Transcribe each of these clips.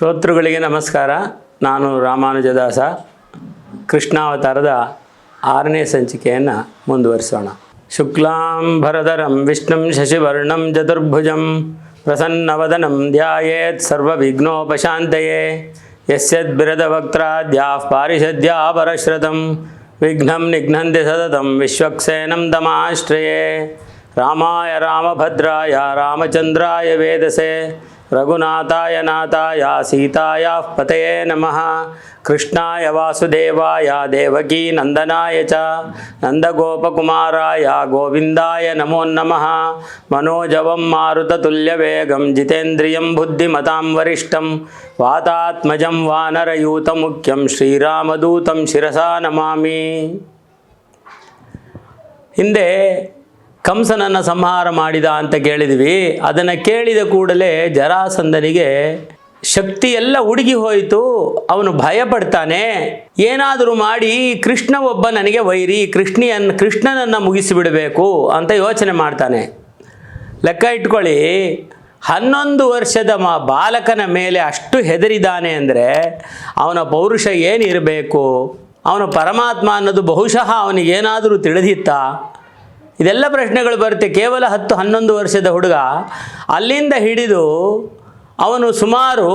ಶ್ರೋತೃಗಳಿಗೆ ನಮಸ್ಕಾರ. ನಾನು ರಾಮಾನುಜದಾಸ. ಕೃಷ್ಣಾವತಾರದ 6ನೇ ಸಂಚಿಕೆಯನ್ನು ಮುಂದುವರಿಸೋಣ. ಶುಕ್ಲಾಂಬರಧರಂ ವಿಷ್ಣುಂ ಶಶಿವರ್ಣಂ ಚತುರ್ಭುಜಂ ಪ್ರಸನ್ನವದನಂ ಧ್ಯಾಯೇತ್ ಸರ್ವವಿಘ್ನೋಪಶಾಂತಯೇ. ಯಸ್ಯದ್ಬಿರದವಕ್ತ್ರಾದ್ಯಾಃ ಪಾರಿಷದ್ಯಾ ಪರಶ್ರತಂ ವಿಘ್ನಂ ನಿಘ್ನಂತಿ ಸತತಂ ವಿಶ್ವಕ್ಸೇನಂ ತಮಾಶ್ರಯೇ. ರಾಮಾಯ ರಾಮಭದ್ರಾಯ ರಾಮಚಂದ್ರಾಯ ವೇದಸೆ ರಘುನಾಥಾಯ ನಾಥಾಯ ಸೀತಾಯ ಪತಯೇ ನಮಃ. ಕೃಷ್ಣಾಯ ವಾಸುದೇವಾಯ ದೇವಕೀ ನಂದನಾಯ ಚ ನಂದಗೋಪಕುಮಾರಾಯ ಗೋವಿಂದಾಯ ನಮೋ ನಮಃ. ಮನೋಜವಂ ಮಾರುತತುಲ್ಯವೇಗಂ ಜಿತೇಂದ್ರಿಯಂ ಬುದ್ಧಿಮತಾಂ ವರಿಷ್ಠಂ ವಾತಾತ್ಮಜಂ ವಾನರಯೂತಮುಖ್ಯಂ ಶ್ರೀರಾಮದೂತಂ ಶಿರಸಾ ನಮಾಮಿ. ಹಿಂದೆ ಕಂಸನನ್ನು ಸಂಹಾರ ಮಾಡಿದ ಅಂತ ಕೇಳಿದ್ವಿ. ಅದನ್ನು ಕೇಳಿದ ಕೂಡಲೇ ಜರಾಸಂಧನಿಗೆ ಶಕ್ತಿ ಎಲ್ಲ ಉಡುಗಿ ಹೋಯಿತು. ಅವನು ಭಯಪಡ್ತಾನೆ. ಏನಾದರೂ ಮಾಡಿ ಕೃಷ್ಣ ಒಬ್ಬ ನನಗೆ ವೈರಿ, ಕೃಷ್ಣನನ್ನು ಮುಗಿಸಿಬಿಡಬೇಕು ಅಂತ ಯೋಚನೆ ಮಾಡ್ತಾನೆ. ಲೆಕ್ಕ ಇಟ್ಕೊಳ್ಳಿ, 11 ವರ್ಷದ ಬಾಲಕನ ಮೇಲೆ ಅಷ್ಟು ಹೆದರಿದ್ದಾನೆ ಅಂದರೆ ಅವನ ಪೌರುಷ ಏನಿರಬೇಕು? ಅವನು ಪರಮಾತ್ಮ ಅನ್ನೋದು ಬಹುಶಃ ಅವನಿಗೇನಾದರೂ ತಿಳಿದಿತ್ತಾ? ಇದೆಲ್ಲ ಪ್ರಶ್ನೆಗಳು ಬರುತ್ತೆ. ಕೇವಲ 10-11 ವರ್ಷದ ಹುಡುಗ. ಅಲ್ಲಿಂದ ಹಿಡಿದು ಅವನು ಸುಮಾರು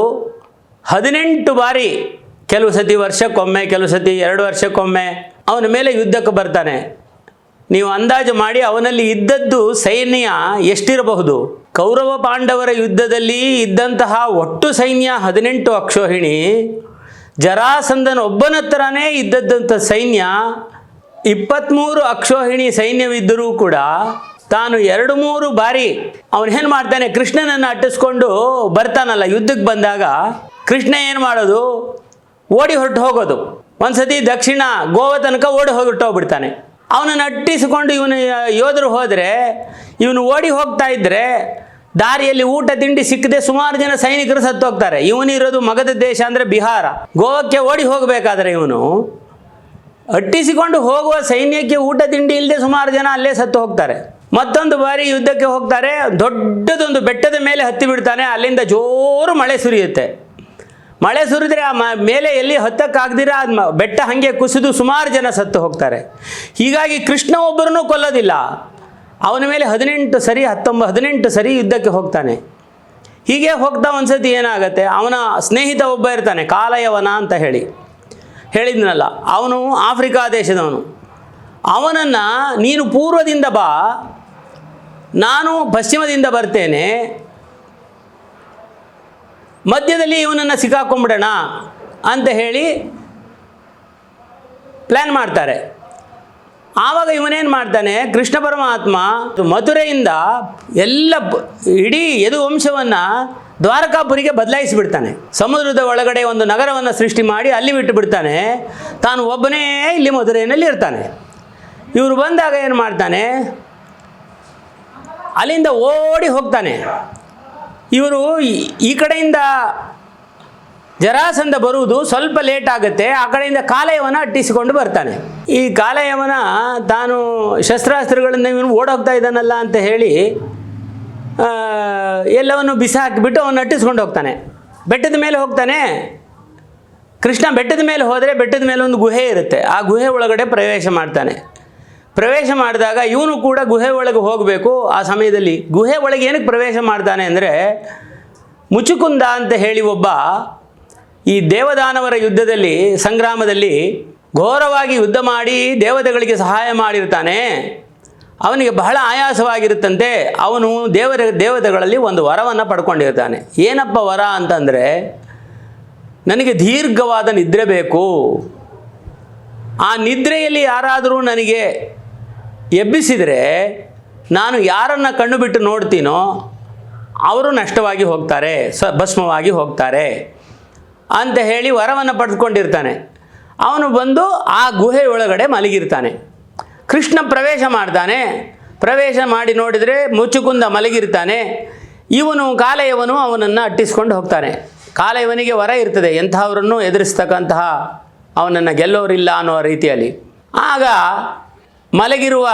18 ಬಾರಿ, ಕೆಲವು ಸತಿ ವರ್ಷಕ್ಕೊಮ್ಮೆ, ಕೆಲವು ಸತಿ 2 ವರ್ಷಕ್ಕೊಮ್ಮೆ ಅವನ ಮೇಲೆ ಯುದ್ಧಕ್ಕೆ ಬರ್ತಾನೆ. ನೀವು ಅಂದಾಜು ಮಾಡಿ ಅವನಲ್ಲಿ ಇದ್ದದ್ದು ಸೈನ್ಯ ಎಷ್ಟಿರಬಹುದು? ಕೌರವ ಪಾಂಡವರ ಯುದ್ಧದಲ್ಲಿ ಇದ್ದಂತಹ ಒಟ್ಟು ಸೈನ್ಯ 18 ಅಕ್ಷೋಹಿಣಿ. ಜರಾಸಂಧನ ಒಬ್ಬನ ಹತ್ರನೇ ಇದ್ದದ್ದಂಥ ಸೈನ್ಯ 23 ಅಕ್ಷೋಹಿಣಿ ಸೈನ್ಯವಿದ್ದರೂ ಕೂಡ ತಾನು 2-3 ಬಾರಿ ಅವನೇನು ಮಾಡ್ತಾನೆ, ಕೃಷ್ಣನನ್ನು ಅಟ್ಟಿಸ್ಕೊಂಡು ಬರ್ತಾನಲ್ಲ ಯುದ್ಧಕ್ಕೆ ಬಂದಾಗ, ಕೃಷ್ಣ ಏನು ಮಾಡೋದು? ಓಡಿ ಹೊರಟು ಹೋಗೋದು. ಒಂದು ಸತಿ ದಕ್ಷಿಣ ಗೋವಾ ತನಕ ಓಡಿ ಹೊರಟೋಗ್ಬಿಡ್ತಾನೆ. ಅವನನ್ನು ಅಟ್ಟಿಸಿಕೊಂಡು ಇವನು ಯೋಧರು ಹೋದರೆ, ಇವನು ಓಡಿ ಹೋಗ್ತಾ ಇದ್ದರೆ ದಾರಿಯಲ್ಲಿ ಊಟ ತಿಂಡಿ ಸಿಕ್ಕದೆ ಸುಮಾರು ಜನ ಸೈನಿಕರು ಸತ್ತೋಗ್ತಾರೆ. ಇವನಿರೋದು ಮಗಧ ದೇಶ ಅಂದರೆ ಬಿಹಾರ. ಗೋವಾಕ್ಕೆ ಓಡಿ ಹೋಗಬೇಕಾದ್ರೆ ಇವನು ಅಟ್ಟಿಸಿಕೊಂಡು ಹೋಗುವ ಸೈನ್ಯಕ್ಕೆ ಊಟ ತಿಂಡಿ ಇಲ್ಲದೆ ಸುಮಾರು ಜನ ಅಲ್ಲೇ ಸತ್ತು ಹೋಗ್ತಾರೆ. ಮತ್ತೊಂದು ಬಾರಿ ಯುದ್ಧಕ್ಕೆ ಹೋಗ್ತಾರೆ. ದೊಡ್ಡದೊಂದು ಬೆಟ್ಟದ ಮೇಲೆ ಹತ್ತಿ ಬಿಡ್ತಾನೆ. ಅಲ್ಲಿಂದ ಜೋರು ಮಳೆ ಸುರಿಯುತ್ತೆ. ಮಳೆ ಸುರಿದ್ರೆ ಆ ಮೇಲೆ ಎಲ್ಲಿ ಹತ್ತಕ್ಕಾಗ್ದಿರ ಬೆಟ್ಟ ಹಾಗೆ ಕುಸಿದು ಸುಮಾರು ಜನ ಸತ್ತು ಹೋಗ್ತಾರೆ. ಹೀಗಾಗಿ ಕೃಷ್ಣ ಒಬ್ಬರನ್ನೂ ಕೊಲ್ಲೋದಿಲ್ಲ. ಅವನ ಮೇಲೆ 18 ಸರಿ ಯುದ್ಧಕ್ಕೆ ಹೋಗ್ತಾನೆ. ಹೀಗೆ ಹೋಗ್ತಾ ಒಂದು ಸತಿ ಏನಾಗುತ್ತೆ, ಅವನ ಸ್ನೇಹಿತ ಒಬ್ಬ ಇರ್ತಾನೆ, ಕಾಲಯವನ ಅಂತ ಹೇಳಿದ್ನಲ್ಲ, ಅವನು ಆಫ್ರಿಕಾ ದೇಶದವನು. ಅವನನ್ನು ನೀನು ಪೂರ್ವದಿಂದ ಬಾ, ನಾನು ಪಶ್ಚಿಮದಿಂದ ಬರ್ತೇನೆ, ಮಧ್ಯದಲ್ಲಿ ಇವನನ್ನು ಸಿಕ್ಕಾಕೊಂಡ್ಬಿಡೋಣ ಅಂತ ಹೇಳಿ ಪ್ಲ್ಯಾನ್ ಮಾಡ್ತಾರೆ. ಆವಾಗ ಇವನೇನು ಮಾಡ್ತಾನೆ, ಕೃಷ್ಣ ಪರಮಾತ್ಮ ಮಥುರೆಯಿಂದ ಎಲ್ಲ ಇಡೀ ಯದುವಂಶವನ್ನು ದ್ವಾರಕಾಪುರಿಗೆ ಬದಲಾಯಿಸಿಬಿಡ್ತಾನೆ. ಸಮುದ್ರದ ಒಳಗಡೆ ಒಂದು ನಗರವನ್ನು ಸೃಷ್ಟಿ ಮಾಡಿ ಅಲ್ಲಿ ಬಿಟ್ಟು ಬಿಡ್ತಾನೆ. ತಾನು ಒಬ್ಬನೇ ಇಲ್ಲಿ ಮಧುರೆಯಲ್ಲಿ ಇರ್ತಾನೆ. ಇವರು ಬಂದಾಗ ಏನು ಮಾಡ್ತಾನೆ, ಅಲ್ಲಿಂದ ಓಡಿ ಹೋಗ್ತಾನೆ. ಇವರು ಈ ಕಡೆಯಿಂದ ಜರಾಸಂಧ ಬರುವುದು ಸ್ವಲ್ಪ ಲೇಟ್ ಆಗುತ್ತೆ. ಆ ಕಡೆಯಿಂದ ಕಾಲಯವನ ಅಟ್ಟಿಸಿಕೊಂಡು ಬರ್ತಾನೆ. ಈ ಕಾಲಯವನ ತಾನು ಶಸ್ತ್ರಾಸ್ತ್ರಗಳಿಂದ ಇವನು ಓಡೋಗ್ತಾ ಇದ್ದಾನಲ್ಲ ಅಂತ ಹೇಳಿ ಎಲ್ಲವನ್ನು ಬಿಸಾಕಿಬಿಟ್ಟು ಅವನು ಅಟ್ಟಿಸ್ಕೊಂಡು ಹೋಗ್ತಾನೆ. ಬೆಟ್ಟದ ಮೇಲೆ ಹೋಗ್ತಾನೆ. ಕೃಷ್ಣ ಬೆಟ್ಟದ ಮೇಲೆ ಹೋದರೆ ಬೆಟ್ಟದ ಮೇಲೆ ಒಂದು ಗುಹೆ ಇರುತ್ತೆ. ಆ ಗುಹೆ ಒಳಗಡೆ ಪ್ರವೇಶ ಮಾಡ್ತಾನೆ. ಪ್ರವೇಶ ಮಾಡಿದಾಗ ಇವನು ಕೂಡ ಗುಹೆ ಒಳಗೆ ಹೋಗಬೇಕು. ಆ ಸಮಯದಲ್ಲಿ ಗುಹೆ ಒಳಗೆ ಏನಕ್ಕೆ ಪ್ರವೇಶ ಮಾಡ್ತಾನೆ ಅಂದರೆ, ಮುಚುಕುಂದ ಅಂತ ಹೇಳಿ ಒಬ್ಬ ಈ ದೇವದಾನವರ ಯುದ್ಧದಲ್ಲಿ ಸಂಗ್ರಾಮದಲ್ಲಿ ಘೋರವಾಗಿ ಯುದ್ಧ ಮಾಡಿ ದೇವತೆಗಳಿಗೆ ಸಹಾಯ ಮಾಡಿರ್ತಾನೆ. ಅವನಿಗೆ ಬಹಳ ಆಯಾಸವಾಗಿರುತ್ತಂತೆ. ಅವನು ದೇವತೆಗಳಲ್ಲಿ ಒಂದು ವರವನ್ನು ಪಡ್ಕೊಂಡಿರ್ತಾನೆ. ಏನಪ್ಪ ವರ ಅಂತಂದರೆ, ನನಗೆ ದೀರ್ಘವಾದ ನಿದ್ರೆ ಬೇಕು. ಆ ನಿದ್ರೆಯಲ್ಲಿ ಯಾರಾದರೂ ನನಗೆ ಎಬ್ಬಿಸಿದರೆ ನಾನು ಯಾರನ್ನು ಕಣ್ಣು ಬಿಟ್ಟು ನೋಡ್ತೀನೋ ಅವರು ನಷ್ಟವಾಗಿ ಹೋಗ್ತಾರೆ, ಭಸ್ಮವಾಗಿ ಹೋಗ್ತಾರೆ ಅಂತ ಹೇಳಿ ವರವನ್ನು ಪಡೆದುಕೊಂಡಿರ್ತಾನೆ. ಅವನು ಬಂದು ಆ ಗುಹೆ ಒಳಗಡೆ ಮಲಗಿರ್ತಾನೆ. ಕೃಷ್ಣ ಪ್ರವೇಶ ಮಾಡ್ತಾನೆ. ಪ್ರವೇಶ ಮಾಡಿ ನೋಡಿದರೆ ಮುಚುಕುಂದ ಮಲಗಿರ್ತಾನೆ. ಇವನು ಕಾಲಯವನು ಅವನನ್ನು ಅಟ್ಟಿಸ್ಕೊಂಡು ಹೋಗ್ತಾನೆ. ಕಾಲಯವನಿಗೆ ವರ ಇರ್ತದೆ, ಎಂಥವರನ್ನು ಎದುರಿಸ್ತಕ್ಕಂತಹ ಅವನನ್ನು ಗೆಲ್ಲೋರಿಲ್ಲ ಅನ್ನೋ ರೀತಿಯಲ್ಲಿ. ಆಗ ಮಲಗಿರುವ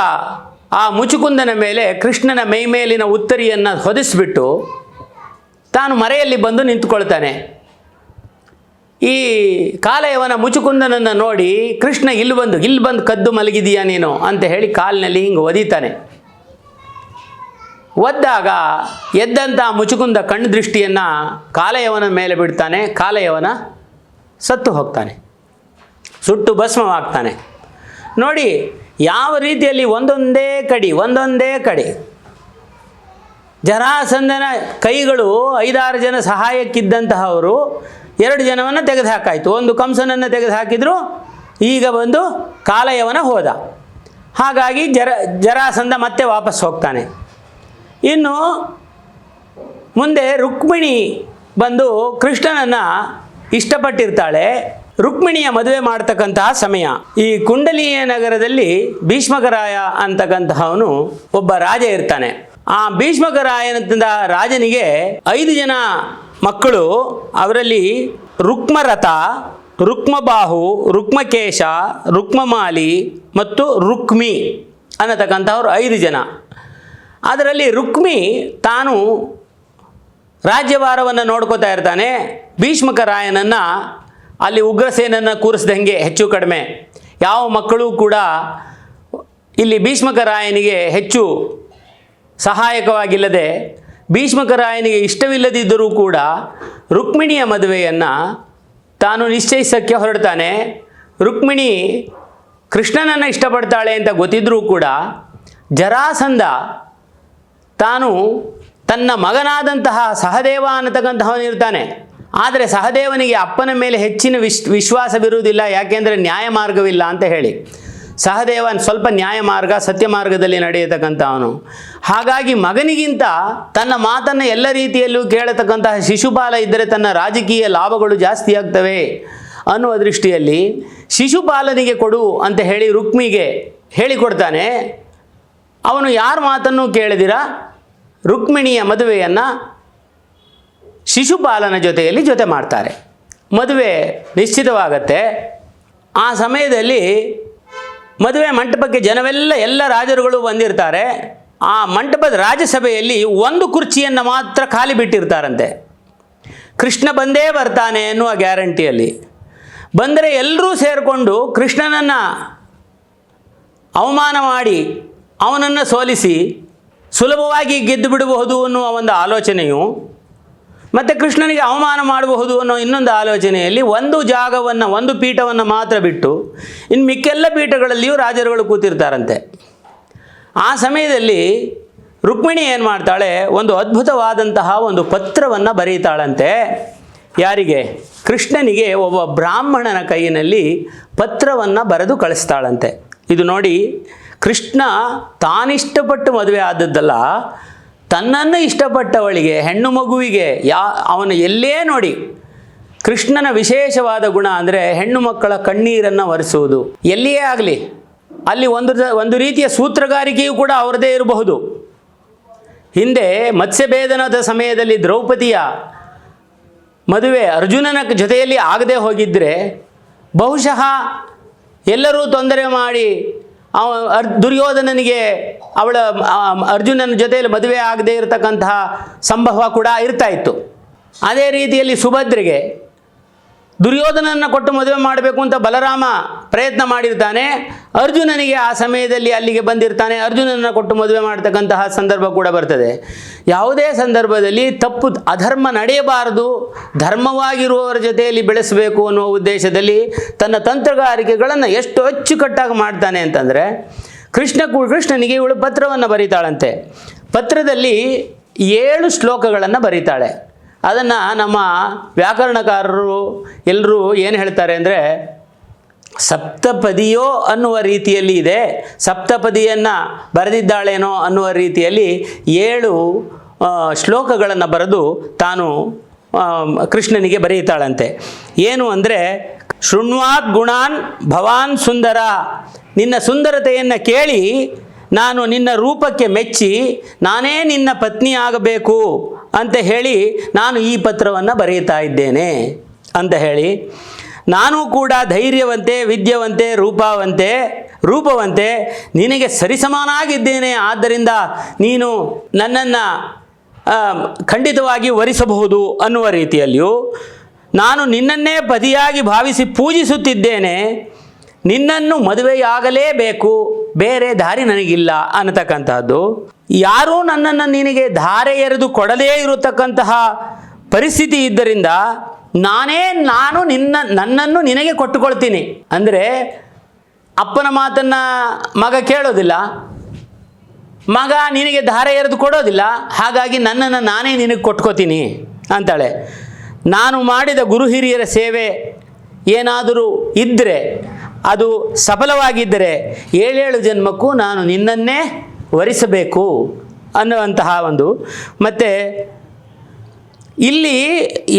ಆ ಮುಚುಕುಂದನ ಮೇಲೆ ಕೃಷ್ಣನ ಮೈಮೇಲಿನ ಉತ್ತರಿಯನ್ನು ಹೊದಿಸಿಬಿಟ್ಟು ತಾನು ಮರೆಯಲ್ಲಿ ಬಂದು ನಿಂತುಕೊಳ್ತಾನೆ. ಈ ಕಾಲಯವನ ಮುಚುಕುಂದನನ್ನು ನೋಡಿ ಕೃಷ್ಣ ಇಲ್ಲಿ ಬಂದು ಕದ್ದು ಮಲಗಿದೀಯಾ ನೀನು ಅಂತ ಹೇಳಿ ಕಾಲಿನಲ್ಲಿ ಹಿಂಗೆ ಒದಿತಾನೆ. ಒದ್ದಾಗ ಎದ್ದಂಥ ಮುಚುಕುಂದ ಕಣ್ಣು ದೃಷ್ಟಿಯನ್ನು ಕಾಲಯವನ ಮೇಲೆ ಬಿಡ್ತಾನೆ. ಕಾಲಯವನ ಸತ್ತು ಹೋಗ್ತಾನೆ, ಸುಟ್ಟು ಭಸ್ಮವಾಗ್ತಾನೆ. ನೋಡಿ ಯಾವ ರೀತಿಯಲ್ಲಿ ಒಂದೊಂದೇ ಕಡಿ. ಜರಾಸಂಧನ ಕೈಗಳು 5-6 ಜನ ಸಹಾಯಕ್ಕಿದ್ದಂತಹವರು 2 ಜನವನ್ನು ತೆಗೆದುಹಾಕಾಯಿತು. ಒಂದು ಕಂಸನನ್ನು ತೆಗೆದುಹಾಕಿದ್ರು, ಈಗ ಬಂದು ಕಾಲಯವನ ಹೋದ. ಹಾಗಾಗಿ ಜರಾಸಂಧ ಮತ್ತೆ ವಾಪಸ್ ಹೋಗ್ತಾನೆ. ಇನ್ನು ಮುಂದೆ ರುಕ್ಮಿಣಿ ಬಂದು ಕೃಷ್ಣನನ್ನು ಇಷ್ಟಪಟ್ಟಿರ್ತಾಳೆ. ರುಕ್ಮಿಣಿಯ ಮದುವೆ ಮಾಡ್ತಕ್ಕಂತಹ ಸಮಯ. ಈ ಕುಂಡಲಿಯ ನಗರದಲ್ಲಿ ಭೀಷ್ಮಕರಾಯ ಅಂತಕ್ಕಂತಹವನು ಒಬ್ಬ ರಾಜ ಇರ್ತಾನೆ. ಆ ಭೀಷ್ಮಕರಾಯನ ರಾಜನಿಗೆ 5 ಜನ ಮಕ್ಕಳು. ಅವರಲ್ಲಿ ರುಕ್ಮರಥ, ರುಕ್ಮಬಾಹು, ರುಕ್ಮಕೇಶ, ರುಕ್ಮಮಾಲಿ ಮತ್ತು ರುಕ್ಮಿ ಅನ್ನತಕ್ಕಂಥವ್ರು 5 ಜನ. ಅದರಲ್ಲಿ ರುಕ್ಮಿ ತಾನು ರಾಜ್ಯಭಾರವನ್ನು ನೋಡ್ಕೋತಾ ಇರ್ತಾನೆ. ಭೀಷ್ಮಕರಾಯನನ್ನು ಅಲ್ಲಿ ಉಗ್ರಸೇನನ್ನು ಕೂರಿಸ್ದಂಗೆ ಹೆಚ್ಚು ಕಡಿಮೆ ಯಾವ ಮಕ್ಕಳು ಕೂಡ ಇಲ್ಲಿ ಭೀಷ್ಮಕರಾಯನಿಗೆ ಹೆಚ್ಚು ಸಹಾಯಕವಾಗಿಲ್ಲದೆ, ಭೀಷ್ಮಕರಾಯನಿಗೆ ಇಷ್ಟವಿಲ್ಲದಿದ್ದರೂ ಕೂಡ ರುಕ್ಮಿಣಿಯ ಮದುವೆಯನ್ನು ತಾನು ನಿಶ್ಚಯಿಸೋಕ್ಕೆ ಹೊರಡ್ತಾನೆ. ರುಕ್ಮಿಣಿ ಕೃಷ್ಣನನ್ನು ಇಷ್ಟಪಡ್ತಾಳೆ ಅಂತ ಗೊತ್ತಿದ್ದರೂ ಕೂಡ ಜರಾಸಂಧ ತಾನು ತನ್ನ ಮಗನಾದಂತಹ ಸಹದೇವ ಅನ್ನತಕ್ಕಂತಹವನಿರ್ತಾನೆ. ಆದರೆ ಸಹದೇವನಿಗೆ ಅಪ್ಪನ ಮೇಲೆ ಹೆಚ್ಚಿನ ವಿಶ್ವಾಸವಿರುವುದಿಲ್ಲ. ಯಾಕೆಂದರೆ ನ್ಯಾಯ ಮಾರ್ಗವಿಲ್ಲ ಅಂತ ಹೇಳಿ. ಸಹದೇವ ಸ್ವಲ್ಪ ನ್ಯಾಯ ಮಾರ್ಗ, ಸತ್ಯ ಮಾರ್ಗದಲ್ಲಿ ನಡೆಯತಕ್ಕಂಥವನು. ಹಾಗಾಗಿ ಮಗನಿಗಿಂತ ತನ್ನ ಮಾತನ್ನು ಎಲ್ಲ ರೀತಿಯಲ್ಲೂ ಕೇಳತಕ್ಕಂತಹ ಶಿಶುಪಾಲ ಇದ್ದರೆ ತನ್ನ ರಾಜಕೀಯ ಲಾಭಗಳು ಜಾಸ್ತಿ ಆಗ್ತವೆ ಅನ್ನುವ ದೃಷ್ಟಿಯಲ್ಲಿ ಶಿಶುಪಾಲನಿಗೆ ಕೊಡು ಅಂತ ಹೇಳಿ ರುಕ್ಮಿಗೆ ಹೇಳಿಕೊಡ್ತಾನೆ. ಅವನು ಯಾರ ಮಾತನ್ನು ಕೇಳದಿರ ರುಕ್ಮಿಣಿಯ ಮದುವೆಯನ್ನು ಶಿಶುಪಾಲನ ಜೊತೆ ಮಾಡ್ತಾರೆ. ಮದುವೆ ನಿಶ್ಚಿತವಾಗತ್ತೆ. ಆ ಸಮಯದಲ್ಲಿ ಮದುವೆ ಮಂಟಪಕ್ಕೆ ಎಲ್ಲ ರಾಜರುಗಳು ಬಂದಿರ್ತಾರೆ. ಆ ಮಂಟಪದ ರಾಜಸಭೆಯಲ್ಲಿ ಒಂದು ಕುರ್ಚಿಯನ್ನು ಮಾತ್ರ ಖಾಲಿ ಬಿಟ್ಟಿರ್ತಾರಂತೆ. ಕೃಷ್ಣ ಬಂದೇ ಬರ್ತಾನೆ ಎನ್ನುವ ಗ್ಯಾರಂಟಿಯಲ್ಲಿ. ಬಂದರೆ ಎಲ್ಲರೂ ಸೇರಿಕೊಂಡು ಕೃಷ್ಣನನ್ನು ಅವಮಾನ ಮಾಡಿ ಅವನನ್ನು ಸೋಲಿಸಿ ಸುಲಭವಾಗಿ ಗೆದ್ದು ಬಿಡಬಹುದು ಅನ್ನುವ ಒಂದು ಆಲೋಚನೆಯು, ಮತ್ತು ಕೃಷ್ಣನಿಗೆ ಅವಮಾನ ಮಾಡಬಹುದು ಅನ್ನೋ ಇನ್ನೊಂದು ಆಲೋಚನೆಯಲ್ಲಿ ಒಂದು ಪೀಠವನ್ನು ಮಾತ್ರ ಬಿಟ್ಟು ಇನ್ನು ಮಿಕ್ಕೆಲ್ಲ ಪೀಠಗಳಲ್ಲಿಯೂ ರಾಜರುಗಳು ಕೂತಿರ್ತಾರಂತೆ. ಆ ಸಮಯದಲ್ಲಿ ರುಕ್ಮಿಣಿ ಏನು ಮಾಡ್ತಾಳೆ, ಒಂದು ಅದ್ಭುತವಾದಂತಹ ಒಂದು ಪತ್ರವನ್ನು ಬರೀತಾಳಂತೆ. ಯಾರಿಗೆ? ಕೃಷ್ಣನಿಗೆ ಒಬ್ಬ ಬ್ರಾಹ್ಮಣನ ಕೈಯಿನಲ್ಲಿ ಪತ್ರವನ್ನು ಬರೆದು ಕಳಿಸ್ತಾಳಂತೆ. ಇದು ನೋಡಿ, ಕೃಷ್ಣ ತಾನಿಷ್ಟಪಟ್ಟು ಮದುವೆ ಆದದ್ದಲ್ಲ, ತನ್ನನ್ನು ಇಷ್ಟಪಟ್ಟವಳಿಗೆ, ಹೆಣ್ಣು ಮಗುವಿಗೆ ಅವನು ಎಲ್ಲೇ ನೋಡಿ, ಕೃಷ್ಣನ ವಿಶೇಷವಾದ ಗುಣ ಅಂದರೆ ಹೆಣ್ಣು ಮಕ್ಕಳ ಕಣ್ಣೀರನ್ನು ಒರೆಸುವುದು. ಎಲ್ಲಿಯೇ ಆಗಲಿ ಅಲ್ಲಿ ಒಂದು ರೀತಿಯ ಸೂತ್ರಗಾರಿಕೆಯೂ ಕೂಡ ಅವರದೇ ಇರಬಹುದು. ಹಿಂದೆ ಮತ್ಸ್ಯಭೇದನದ ಸಮಯದಲ್ಲಿ ದ್ರೌಪದಿಯ ಮದುವೆ ಅರ್ಜುನನ ಜೊತೆಯಲ್ಲಿ ಆಗದೆ ಹೋಗಿದ್ದರೆ ಬಹುಶಃ ಎಲ್ಲರೂ ತೊಂದರೆ ಮಾಡಿ ದುರ್ಯೋಧನನಿಗೆ ಅರ್ಜುನನ ಜೊತೆಯಲ್ಲಿ ಮದುವೆ ಆಗದೇ ಇರತಕ್ಕಂತಹ ಸಂಭವ ಕೂಡ ಇರ್ತಾ ಇತ್ತು. ಅದೇ ರೀತಿಯಲ್ಲಿ ಸುಭದ್ರೆಗೆ ದುರ್ಯೋಧನನ್ನು ಕೊಟ್ಟು ಮದುವೆ ಮಾಡಬೇಕು ಅಂತ ಬಲರಾಮ ಪ್ರಯತ್ನ ಮಾಡಿರ್ತಾನೆ. ಅರ್ಜುನನಿಗೆ ಆ ಸಮಯದಲ್ಲಿ ಅಲ್ಲಿಗೆ ಬಂದಿರ್ತಾನೆ, ಅರ್ಜುನನ್ನು ಕೊಟ್ಟು ಮದುವೆ ಮಾಡ್ತಕ್ಕಂತಹ ಸಂದರ್ಭ ಕೂಡ ಬರ್ತದೆ. ಯಾವುದೇ ಸಂದರ್ಭದಲ್ಲಿ ಅಧರ್ಮ ನಡೆಯಬಾರದು, ಧರ್ಮವಾಗಿರುವವರ ಜೊತೆಯಲ್ಲಿ ಬೆಳೆಸಬೇಕು ಅನ್ನುವ ಉದ್ದೇಶದಲ್ಲಿ ತನ್ನ ತಂತ್ರಗಾರಿಕೆಗಳನ್ನು ಎಷ್ಟು ಅಚ್ಚುಕಟ್ಟಾಗಿ ಮಾಡ್ತಾನೆ ಅಂತಂದರೆ, ಕೃಷ್ಣನಿಗೆ ಇವಳು ಪತ್ರವನ್ನು ಬರೀತಾಳಂತೆ. ಪತ್ರದಲ್ಲಿ 7 ಶ್ಲೋಕಗಳನ್ನು ಬರೀತಾಳೆ. ಅದನ್ನು ನಮ್ಮ ವ್ಯಾಕರಣಕಾರರು ಎಲ್ಲರೂ ಏನು ಹೇಳ್ತಾರೆ ಅಂದರೆ, ಸಪ್ತಪದಿಯೋ ಅನ್ನುವ ರೀತಿಯಲ್ಲಿ ಇದೆ, ಸಪ್ತಪದಿಯನ್ನು ಬರೆದಿದ್ದಾಳೇನೋ ಅನ್ನುವ ರೀತಿಯಲ್ಲಿ 7 ಶ್ಲೋಕಗಳನ್ನು ಬರೆದು ತಾನು ಕೃಷ್ಣನಿಗೆ ಬರೀತಾಳಂತೆ. ಏನು ಅಂದರೆ, ಶೃಣ್ವಾತ್ ಗುಣಾನ್ ಭವಾನ್ ಸುಂದರ, ನಿನ್ನ ಸುಂದರತೆಯನ್ನು ಕೇಳಿ ನಾನು ನಿನ್ನ ರೂಪಕ್ಕೆ ಮೆಚ್ಚಿ ನಾನೇ ನಿನ್ನ ಪತ್ನಿ ಆಗಬೇಕು ಅಂತ ಹೇಳಿ ನಾನು ಈ ಪತ್ರವನ್ನು ಬರೆಯುತ್ತಾ ಇದ್ದೇನೆ ಅಂತ ಹೇಳಿ, ನಾನು ಕೂಡ ಧೈರ್ಯವಂತೆ, ವಿದ್ಯಾವಂತೆ, ರೂಪವಂತೆ, ನಿನಗೆ ಸರಿಸಮಾನಾಗಿದ್ದೇನೆ. ಆದ್ದರಿಂದ ನೀನು ನನ್ನನ್ನು ಖಂಡಿತವಾಗಿ ವರಿಸಬಹುದು ಅನ್ನುವ ರೀತಿಯಲ್ಲಿಯೂ, ನಾನು ನಿನ್ನನ್ನೇ ಪತಿಯಾಗಿ ಭಾವಿಸಿ ಪೂಜಿಸುತ್ತಿದ್ದೇನೆ, ನಿನ್ನನ್ನು ಮದುವೆಯಾಗಲೇಬೇಕು, ಬೇರೆ ದಾರಿ ನನಗಿಲ್ಲ ಅನ್ನತಕ್ಕಂತಹದ್ದು. ಯಾರೂ ನನ್ನನ್ನು ನಿನಗೆ ಧಾರೆ ಎರೆದು ಕೊಡದೇ ಇರತಕ್ಕಂತಹ ಪರಿಸ್ಥಿತಿ ಇದ್ದರಿಂದ ನನ್ನನ್ನು ನಿನಗೆ ಕೊಟ್ಟುಕೊಳ್ತೀನಿ. ಅಂದರೆ ಅಪ್ಪನ ಮಾತನ್ನು ಮಗ ಕೇಳೋದಿಲ್ಲ, ಮಗ ನಿನಗೆ ಧಾರೆ ಎರೆದು ಕೊಡೋದಿಲ್ಲ, ಹಾಗಾಗಿ ನನ್ನನ್ನು ನಾನೇ ನಿನಗೆ ಕೊಟ್ಕೋತೀನಿ ಅಂತಾಳೆ. ನಾನು ಮಾಡಿದ ಗುರು ಹಿರಿಯರ ಸೇವೆ ಏನಾದರೂ ಇದ್ದರೆ, ಅದು ಸಫಲವಾಗಿದ್ದರೆ 7 ಜನ್ಮಕ್ಕೂ ನಾನು ನಿನ್ನನ್ನೇ ವರಿಸಬೇಕು ಅನ್ನುವಂತಹ ಒಂದು. ಮತ್ತು ಇಲ್ಲಿ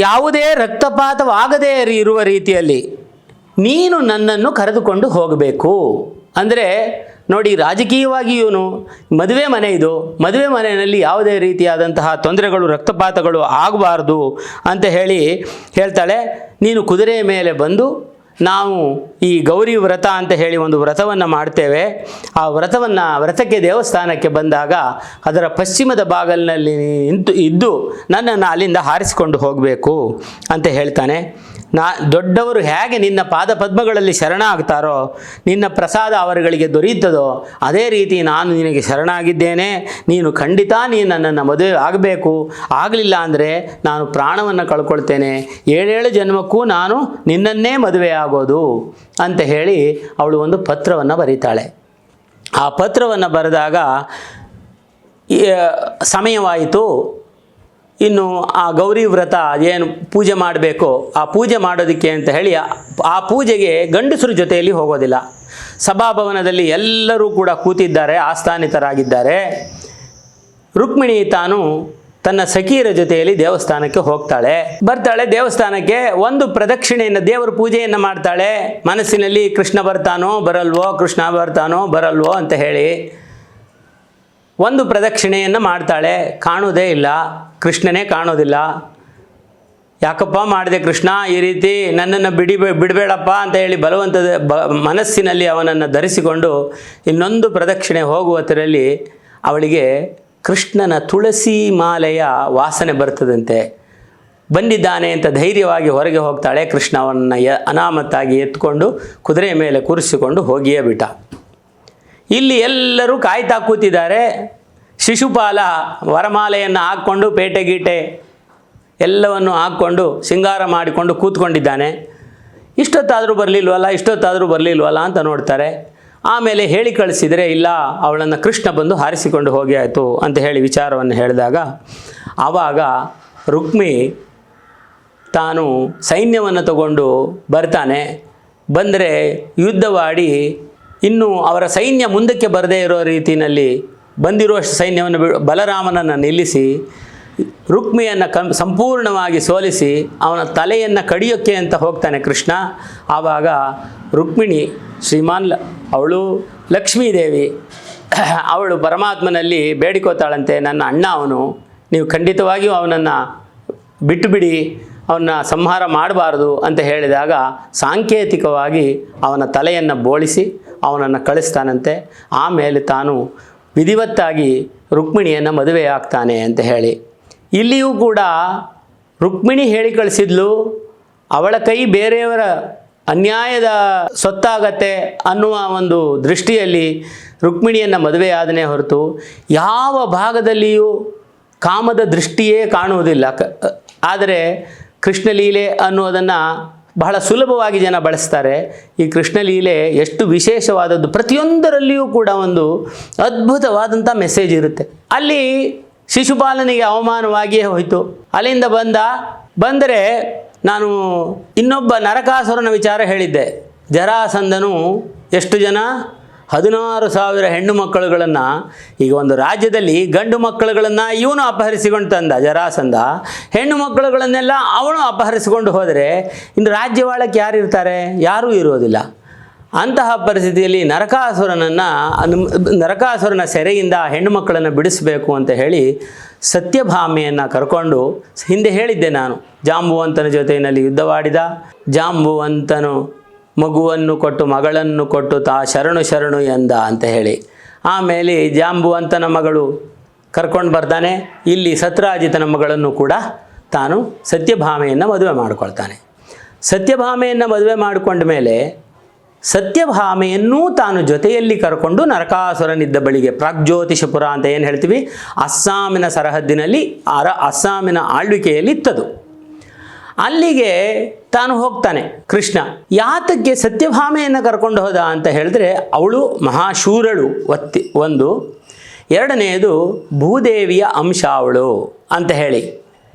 ಯಾವುದೇ ರಕ್ತಪಾತವಾಗದೇ ಇರುವ ರೀತಿಯಲ್ಲಿ ನೀನು ನನ್ನನ್ನು ಕರೆದುಕೊಂಡು ಹೋಗಬೇಕು. ಅಂದರೆ ನೋಡಿ, ರಾಜಕೀಯವಾಗಿ ಇವನು ಮದುವೆ ಮನೆ, ಇದು ಮದುವೆ ಮನೆಯಲ್ಲಿ ಯಾವುದೇ ರೀತಿಯಾದಂತಹ ತೊಂದರೆಗಳು, ರಕ್ತಪಾತಗಳು ಆಗಬಾರ್ದು ಅಂತ ಹೇಳ್ತಾಳೆ. ನೀನು ಕುದುರೆಯ ಮೇಲೆ ಬಂದು, ನಾವು ಈ ಗೌರಿ ವ್ರತ ಅಂತ ಹೇಳಿ ಒಂದು ವ್ರತವನ್ನು ಮಾಡ್ತೇವೆ. ಆ ವ್ರತಕ್ಕೆ ದೇವಸ್ಥಾನಕ್ಕೆ ಬಂದಾಗ ಅದರ ಪಶ್ಚಿಮದ ಬಾಗಿಲಿನಲ್ಲಿ ಇದ್ದು ನನ್ನನ್ನು ಅಲ್ಲಿಂದ ಹಾರಿಸಿಕೊಂಡು ಹೋಗಬೇಕು ಅಂತ ಹೇಳ್ತಾನೆ. ದೊಡ್ಡವರು ಹೇಗೆ ನಿನ್ನ ಪಾದ ಪದ್ಮಗಳಲ್ಲಿ ಶರಣಾಗ್ತಾರೋ, ನಿನ್ನ ಪ್ರಸಾದ ಅವರುಗಳಿಗೆ ದೊರೆಯುತ್ತದೋ, ಅದೇ ರೀತಿ ನಾನು ನಿನಗೆ ಶರಣಾಗಿದ್ದೇನೆ. ನೀನು ಖಂಡಿತ ನನ್ನನ್ನು ಮದುವೆ ಆಗಬೇಕು, ಆಗಲಿಲ್ಲ ಅಂದರೆ ನಾನು ಪ್ರಾಣವನ್ನು ಕಳ್ಕೊಳ್ತೇನೆ, 7 ಜನ್ಮಕ್ಕೂ ನಾನು ನಿನ್ನನ್ನೇ ಮದುವೆ ಆಗೋದು ಅಂತ ಹೇಳಿ ಅವಳು ಒಂದು ಪತ್ರವನ್ನು ಬರೀತಾಳೆ. ಆ ಪತ್ರವನ್ನು ಬರೆದಾಗ ಸಮಯವಾಯಿತು. ಇನ್ನು ಆ ಗೌರಿ ವ್ರತ ಏನು ಪೂಜೆ ಮಾಡಬೇಕು, ಆ ಪೂಜೆ ಮಾಡೋದಕ್ಕೆ ಅಂತ ಹೇಳಿ ಆ ಪೂಜೆಗೆ ಗಂಡಸರ ಜೊತೆಯಲ್ಲಿ ಹೋಗೋದಿಲ್ಲ. ಸಭಾಭವನದಲ್ಲಿ ಎಲ್ಲರೂ ಕೂಡ ಕೂತಿದ್ದಾರೆ, ಆಸ್ಥಾನಿತರಾಗಿದ್ದಾರೆ. ರುಕ್ಮಿಣಿ ತಾನು ತನ್ನ ಸಖಿಯರ ಜೊತೆಯಲ್ಲಿ ದೇವಸ್ಥಾನಕ್ಕೆ ಬರ್ತಾಳೆ. ದೇವಸ್ಥಾನಕ್ಕೆ ಒಂದು ಪ್ರದಕ್ಷಿಣೆಯನ್ನು, ದೇವರ ಪೂಜೆಯನ್ನು ಮಾಡ್ತಾಳೆ. ಮನಸ್ಸಿನಲ್ಲಿ ಕೃಷ್ಣ ಬರ್ತಾನೋ ಬರಲ್ವೋ ಅಂತ ಹೇಳಿ ಒಂದು ಪ್ರದಕ್ಷಿಣೆಯನ್ನು ಮಾಡ್ತಾಳೆ. ಕಾಣೋದೇ ಇಲ್ಲ, ಕೃಷ್ಣನೇ ಕಾಣೋದಿಲ್ಲ. ಯಾಕಪ್ಪ ಮಾಡಿದೆ ಕೃಷ್ಣ ಈ ರೀತಿ, ನನ್ನನ್ನು ಬಿಡಬೇಡಪ್ಪ ಅಂತ ಹೇಳಿ ಬಲವಂತದ ಮನಸ್ಸಿನಲ್ಲಿ ಅವನನ್ನು ಧರಿಸಿಕೊಂಡು ಇನ್ನೊಂದು ಪ್ರದಕ್ಷಿಣೆ ಹೋಗುವದರಲ್ಲಿ ಅವಳಿಗೆ ಕೃಷ್ಣನ ತುಳಸಿ ಮಾಲೆಯ ವಾಸನೆ ಬರ್ತದಂತೆ. ಬಂದಿದ್ದಾನೆ ಅಂತ ಧೈರ್ಯವಾಗಿ ಹೊರಗೆ ಹೋಗ್ತಾಳೆ. ಕೃಷ್ಣ ಅವನನ್ನು ಅನಾಮತ್ತಾಗಿ ಎತ್ಕೊಂಡು ಕುದುರೆಯ ಮೇಲೆ ಕೂರಿಸಿಕೊಂಡು ಹೋಗಿಯೇ ಬಿಟ್ಟ. ಇಲ್ಲಿ ಎಲ್ಲರೂ ಕಾಯ್ತಾ ಕೂತಿದ್ದಾರೆ. ಶಿಶುಪಾಲ ವರಮಾಲೆಯನ್ನು ಹಾಕ್ಕೊಂಡು, ಪೇಟೆ ಎಲ್ಲವನ್ನು ಹಾಕ್ಕೊಂಡು ಸಿಂಗಾರ ಮಾಡಿಕೊಂಡು ಕೂತ್ಕೊಂಡಿದ್ದಾನೆ. ಇಷ್ಟೊತ್ತಾದರೂ ಬರಲಿಲ್ವಲ್ಲ ಅಂತ ನೋಡ್ತಾರೆ. ಆಮೇಲೆ ಹೇಳಿ ಕಳಿಸಿದರೆ, ಇಲ್ಲ, ಅವಳನ್ನು ಕೃಷ್ಣ ಬಂದು ಹಾರಿಸಿಕೊಂಡು ಹೋಗಿ ಆಯಿತು ಅಂತ ಹೇಳಿ ವಿಚಾರವನ್ನು ಹೇಳಿದಾಗ, ಆವಾಗ ರುಕ್ಮಿ ತಾನು ಸೈನ್ಯವನ್ನು ತಗೊಂಡು ಬರ್ತಾನೆ. ಬಂದರೆ ಯುದ್ಧವಾಡಿ ಇನ್ನು ಅವರ ಸೈನ್ಯ ಮುಂದಕ್ಕೆ ಬರದೇ ಇರೋ ರೀತಿಯಲ್ಲಿ ಬಂದಿರುವಷ್ಟು ಸೈನ್ಯವನ್ನು ಬಲರಾಮನನ್ನು ನಿಲ್ಲಿಸಿ ರುಕ್ಮಿಯನ್ನು ಸಂಪೂರ್ಣವಾಗಿ ಸೋಲಿಸಿ ಅವನ ತಲೆಯನ್ನು ಕಡಿಯೋಕ್ಕೆ ಅಂತ ಹೋಗ್ತಾನೆ ಕೃಷ್ಣ. ಆವಾಗ ರುಕ್ಮಿಣಿ ಅವಳು ಲಕ್ಷ್ಮೀದೇವಿ, ಅವಳು ಪರಮಾತ್ಮನಲ್ಲಿ ಬೇಡಿಕೋತಾಳಂತೆ, ನನ್ನ ಅಣ್ಣ ಅವನು, ನೀವು ಖಂಡಿತವಾಗಿಯೂ ಅವನನ್ನು ಬಿಟ್ಟುಬಿಡಿ, ಅವನ್ನ ಸಂಹಾರ ಮಾಡಬಾರ್ದು ಅಂತ ಹೇಳಿದಾಗ ಸಾಂಕೇತಿಕವಾಗಿ ಅವನ ತಲೆಯನ್ನು ಬೋಳಿಸಿ ಅವನನ್ನು ಕಳಿಸ್ತಾನಂತೆ. ಆಮೇಲೆ ತಾನು ವಿಧಿವತ್ತಾಗಿ ರುಕ್ಮಿಣಿಯನ್ನು ಮದುವೆ ಆಗ್ತಾನೆ ಅಂತ ಹೇಳಿ. ಇಲ್ಲಿಯೂ ಕೂಡ ರುಕ್ಮಿಣಿ ಹೇಳಿ ಕಳಿಸಿದ್ಲು, ಅವಳ ಕೈ ಬೇರೆಯವರ ಅನ್ಯಾಯದ ಸೊತ್ತಾಗತ್ತೆ ಅನ್ನುವ ಒಂದು ದೃಷ್ಟಿಯಲ್ಲಿ ರುಕ್ಮಿಣಿಯನ್ನು ಮದುವೆಯಾದನೇ ಹೊರತು ಯಾವ ಭಾಗದಲ್ಲಿಯೂ ಕಾಮದ ದೃಷ್ಟಿಯೇ ಕಾಣುವುದಿಲ್ಲ. ಆದರೆ ಕೃಷ್ಣಲೀಲೆ ಅನ್ನೋದನ್ನು ಬಹಳ ಸುಲಭವಾಗಿ ಜನ ಬಳಸ್ತಾರೆ. ಈ ಕೃಷ್ಣಲೀಲೆ ಎಷ್ಟು ವಿಶೇಷವಾದದ್ದು, ಪ್ರತಿಯೊಂದರಲ್ಲಿಯೂ ಕೂಡ ಒಂದು ಅದ್ಭುತವಾದಂಥ ಮೆಸೇಜ್ ಇರುತ್ತೆ. ಅಲ್ಲಿ ಶಿಶುಪಾಲನಿಗೆ ಅವಮಾನವಾಗಿಯೇ ಹೋಯಿತು. ಅಲ್ಲಿಂದ ಬಂದರೆ ನಾನು ಇನ್ನೊಬ್ಬ ನರಕಾಸುರನ ವಿಚಾರ ಹೇಳಿದ್ದೆ. ಜರಾಸಂಧನು ಎಷ್ಟು ಜನ 16,000 ಹೆಣ್ಣು ಮಕ್ಕಳುಗಳನ್ನು, ಈಗ ಒಂದು ರಾಜ್ಯದಲ್ಲಿ ಗಂಡು ಮಕ್ಕಳುಗಳನ್ನು ಇವನು ಅಪಹರಿಸಿಕೊಂಡು ತಂದ ಜರಾಸಂಧ, ಹೆಣ್ಣು ಮಕ್ಕಳುಗಳನ್ನೆಲ್ಲ ಅವನು ಅಪಹರಿಸಿಕೊಂಡು ಹೋದರೆ ಇನ್ನು ರಾಜ್ಯವಾಳಕ್ಕೆ ಯಾರಿರ್ತಾರೆ? ಯಾರೂ ಇರೋದಿಲ್ಲ. ಅಂತಹ ಪರಿಸ್ಥಿತಿಯಲ್ಲಿ ನರಕಾಸುರನ ಸೆರೆಯಿಂದ ಹೆಣ್ಣು ಮಕ್ಕಳನ್ನು ಬಿಡಿಸಬೇಕು ಅಂತ ಹೇಳಿ ಸತ್ಯಭಾಮೆಯನ್ನು ಕರ್ಕೊಂಡು, ಹಿಂದೆ ಹೇಳಿದ್ದೆ ನಾನು, ಜಾಂಬುವಂತನ ಜೊತೆಯಲ್ಲಿ ಯುದ್ಧವಾಡಿದ. ಜಾಂಬುವಂತನು ಮಗುವನ್ನು ಕೊಟ್ಟು ಮಗಳನ್ನು ಕೊಟ್ಟು ತಾ ಶರಣು ಎಂದ ಅಂತ ಹೇಳಿ. ಆಮೇಲೆ ಜಾಂಬುವಂತನ ಮಗಳು ಕರ್ಕೊಂಡು ಬರ್ತಾನೆ. ಇಲ್ಲಿ ಸತ್ರಾಜಿತನ ಮಗಳನ್ನು ಕೂಡ ತಾನು ಸತ್ಯಭಾಮೆಯನ್ನು ಮದುವೆ ಮಾಡಿಕೊಳ್ತಾನೆ. ಸತ್ಯಭಾಮೆಯನ್ನು ಮದುವೆ ಮಾಡಿಕೊಂಡ ಮೇಲೆ ಸತ್ಯಭಾಮೆಯನ್ನೂ ತಾನು ಜೊತೆಯಲ್ಲಿ ಕರ್ಕೊಂಡು ನರಕಾಸುರನಿದ್ದ ಬಳಿಗೆ, ಪ್ರಾಗ್ಜ್ಯೋತಿಷಪುರ ಅಂತ ಏನು ಹೇಳ್ತೀವಿ, ಅಸ್ಸಾಮಿನ ಸರಹದ್ದಿನಲ್ಲಿ ಅಸ್ಸಾಮಿನ ಆಳ್ವಿಕೆಯಲ್ಲಿ ಇತ್ತದು, ಅಲ್ಲಿಗೆ ತಾನು ಹೋಗ್ತಾನೆ ಕೃಷ್ಣ. ಯಾತಕ್ಕೆ ಸತ್ಯಭಾಮೆಯನ್ನು ಕರ್ಕೊಂಡು ಹೋದ ಅಂತ ಹೇಳಿದ್ರೆ, ಅವಳು ಮಹಾಶೂರಳು ಒಂದು, ಎರಡನೆಯದು ಭೂದೇವಿಯ ಅಂಶ ಅವಳು ಅಂತ ಹೇಳಿ.